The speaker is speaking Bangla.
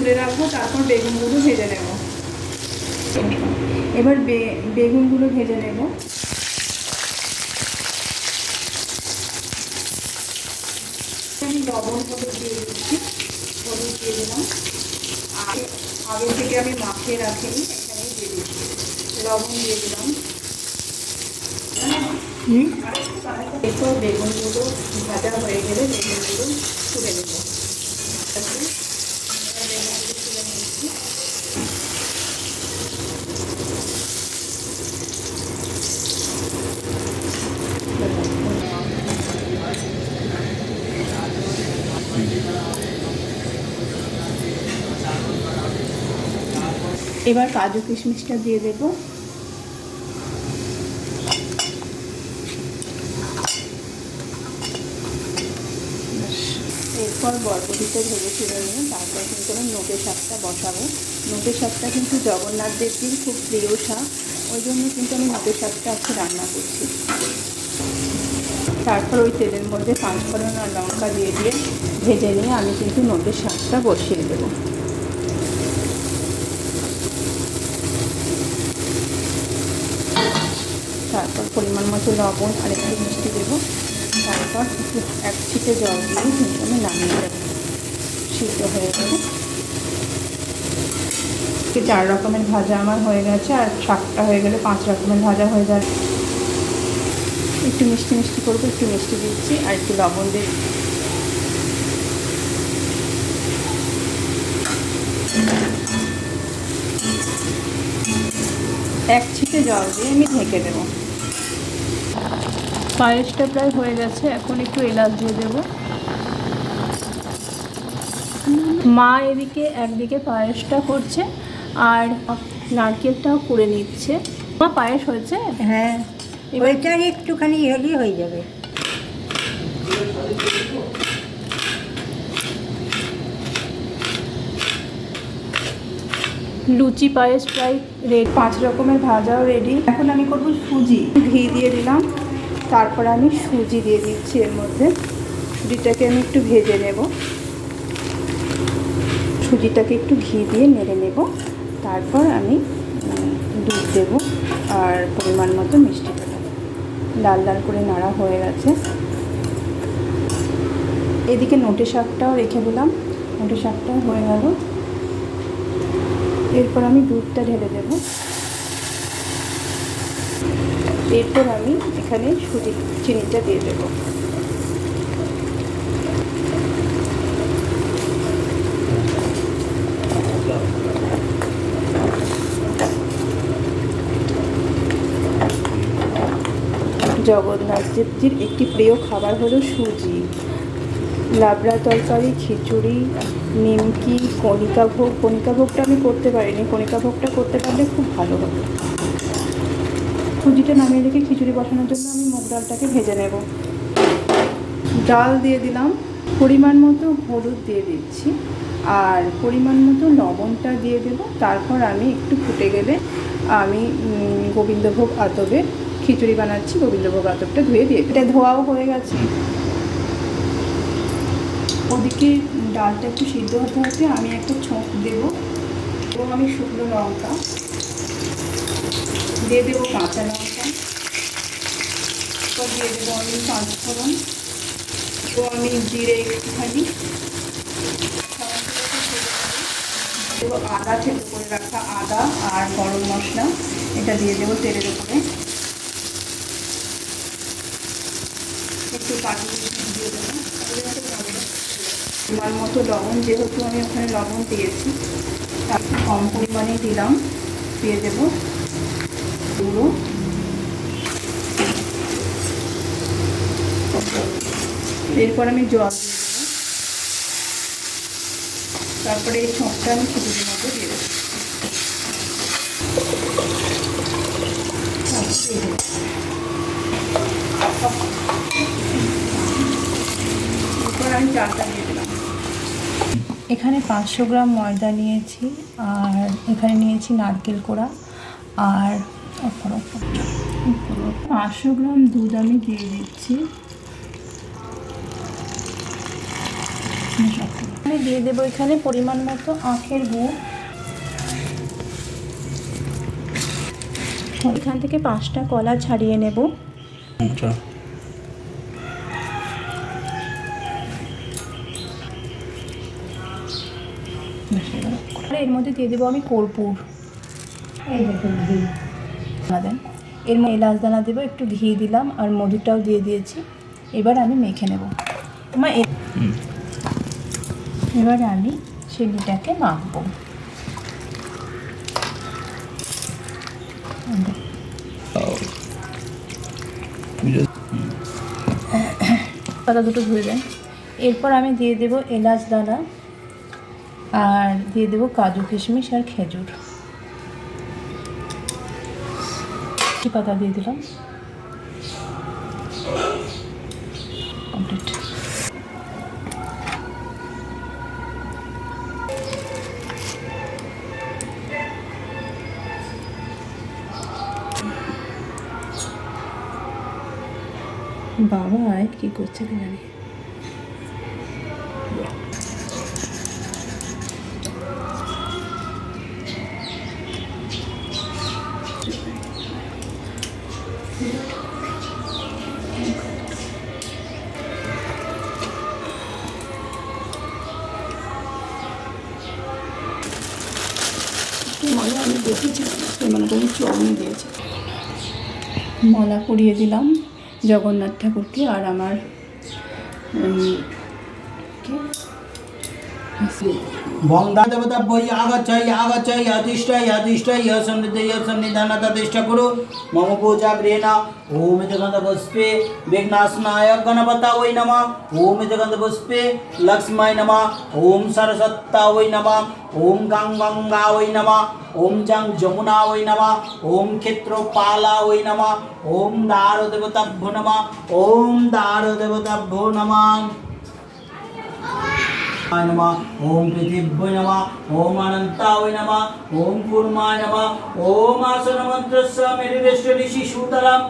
তুলে রাখবো, তারপর বেগুনগুলো ভেজে নেব। এবার বেগুনগুলো ভেজে নেব। আমি লবণ হলুদ দিয়ে দিচ্ছি, হলুদ দিয়ে দিলাম। আর আগে থেকে আমি মাখিয়ে রাখিনি, এখানেই দিয়ে দিচ্ছি। লবণ দিয়ে দিলাম। এরপর বেগুনগুলো ভাজা হয়ে গেলে বেগুনগুলো তুলে নেব। বেগুনগুলো তুলে নিচ্ছি। এবার কাজু কিশমিশটা দিয়ে দেবো। এরপর বরবটিটা ভেজে তুলে নিয়ে তারপর কিন্তু আমি নোটে শাকটা বসাবো। নোটে শাকটা কিন্তু জগন্নাথ দেবজির খুব প্রিয় শাক, ওই জন্য কিন্তু আমি নোটে শাকটা আজকে রান্না করছি। তারপর ওই তেলের মধ্যে পাঁচফোড়ন আর লঙ্কা দিয়ে ভেজে নিয়ে আমি কিন্তু নোটে শাকটা বসিয়ে দেবো। তারপর পরিমাণ মতো লবণ আর একটু মিষ্টি দেবো। তারপর একটু এক ছিটে জল দিয়ে কিন্তু আমি নামিয়ে দেবো। সিদ্ধ হয়ে যাবে। 4 রকমের ভাজা আমার হয়ে গেছে, আর শাকটা হয়ে গেলে 5 রকমের ভাজা হয়ে যায়। একটু মিষ্টি মিষ্টি করবো, একটু মিষ্টি দিচ্ছি আর একটু লবণ দিয়ে এক ছিটে জল দিয়ে আমি ঢেকে দেবো। পায়েসটা প্রায় হয়ে গেছে, এখন একটু এলাচ দিয়ে দেবো। মা এদিকে একদিকে পায়েসটা করছে আর নারকেলটাও করে নিচ্ছে। মা পায়েস হয়েছে? হ্যাঁ, ওইটা একটুখানি হলেই হয়ে যাবে। লুচি পায়েস প্রায় রেডি, 5 রকমের ভাজাও রেডি। এখন আমি করব সুজি। ঘি দিয়ে দিলাম, তারপর আমি সুজি দিয়ে দিচ্ছি এর মধ্যে। সুজিটাকে আমি একটু ভেজে নেব। সুজিটাকে একটু ঘি দিয়ে নেড়ে নেব। তারপর আমি দুধ দেবো আর পরিমাণ মতো মিষ্টি দেবো। লাল লাল করে নাড়া হয়ে গেছে। এদিকে নোটে শাকটাও রেখে দিলাম, নোটে শাকটাও হয়ে গেল। এরপর আমি দুধটা ঢেলে দেব। এরপর আমি এখানে চিনিটা দিয়ে দেব। জগন্নাথ দেবজির একটি প্রিয় খাবার হলো সুজি। লাবড়া তরকারি, খিচুড়ি, নিমকি, কণিকা ভোগ। কণিকা ভোগটা আমি করতে পারিনি, কণিকা ভোগটা করতে পারলে খুব ভালো হতো। সুজিটা নামিয়ে রেখে খিচুড়ি বসানোর জন্য আমি মুগ ডালটাকে ভেজে নেব। ডাল দিয়ে দিলাম, পরিমাণ মতো হলুদ দিয়ে দিচ্ছি আর পরিমাণ মতো লবণটা দিয়ে দেব। তারপর আমি একটু ফুটে গেলে আমি গোবিন্দভোগ আতবে খিচুড়ি বানাচ্ছি। গোবিন্দভোগ আতবটা ধুয়ে দিয়ে, এটা ধোয়াও হয়ে গেছে। ওদিকে ডালটা একটু সিদ্ধ হতে হতে আমি একটা ছোঁক দেবো এবং আমি শুকনো লঙ্কা দিয়ে দেবো, কাঁচা লঙ্কা, দিয়ে দেবো আমি পাঁচফোড়ন এবং আমি জিরে একটুখানি দেবো। আদা থেতো করে রাখা আদা আর গরম মশলা এটা দিয়ে দেবো তেলের উপরে। একটু কাজু দিয়ে দেবো। পরিমাণ মতো লবণ, যেহেতু আমি ওখানে লবণ দিয়েছি তার কম পরিমাণেই দিলাম। দিয়ে দেবো গুঁড়ো। এরপর আমি জল দিয়ে দেবো। তারপরে এই ছোঁকটা আমি খিচুড়ির মধ্যে দিয়ে দেবো। এরপর আমি চালটা দিয়ে দিলাম। এখানে 500 গ্রাম ময়দা নিয়েছি আর এখানে নিয়েছি নারকেল কোড়া আর 500 গ্রাম দুধ আমি দিয়ে দিচ্ছি। আমি দিয়ে দেবো এখানে পরিমাণ মতো আখের গুড়। এখান থেকে 5টা কলা ছাড়িয়ে নেব। আচ্ছা, এর মধ্যে দিয়ে দেবো আমি কর্পূর। এই দেখুন ঘি। দেন এর মধ্যে এলাচ দানা দেবো, একটু ঘি দিলাম আর মধুটাও দিয়ে দিয়েছি। এবার আমি মেখে নেব। এবার আমি চিনিটাকে মাখবো। পাতা দুটো ধুয়ে দেন। এরপর আমি দিয়ে দেবো এলাচ দানা আর দিয়ে দেবো কাজু কিশমিশ আর খেজুর। পাতা দিয়ে দিলাম। কমপ্লিট। বাবা কি করছে কি জানি। মজা আমি দেখেছিলাম, মানে তুমি চমন দিয়েছে। মালা পরিয়ে দিলাম জগন্নাথ ঠাকুরকে আর আমার বন্দা দেবতা বই আগচ্ছাই অতিষ্ঠাই সন্নিধান ততিষ্ঠা কুরু মম পূজা গৃহেণ। ওম ইতি গন্ধ পুষ্পে বিঘ্নাশনায় গণপতা ওই নমঃ। ওম ইতি গন্ধ পুষ্পে লক্ষ্মায় নমঃ। ওম সরস্বত্যা ওই নমঃ। ওম গঙ্গা ওই নমঃ। ওম জং যমুনা ওই নমঃ। ওম ক্ষেত্রপালা ওই নমঃ। ওম দারু দেবতাভ্যো নমঃ। ওম দারু দেবতাভ্যো নমঃ। नमः। ओम पृथिव्यै नमः। ओम अनंताय नमः। ओम कूर्माय नमः। ओम आसन मंत्रस्य मेरुदेष्ट ऋषि सूतलम्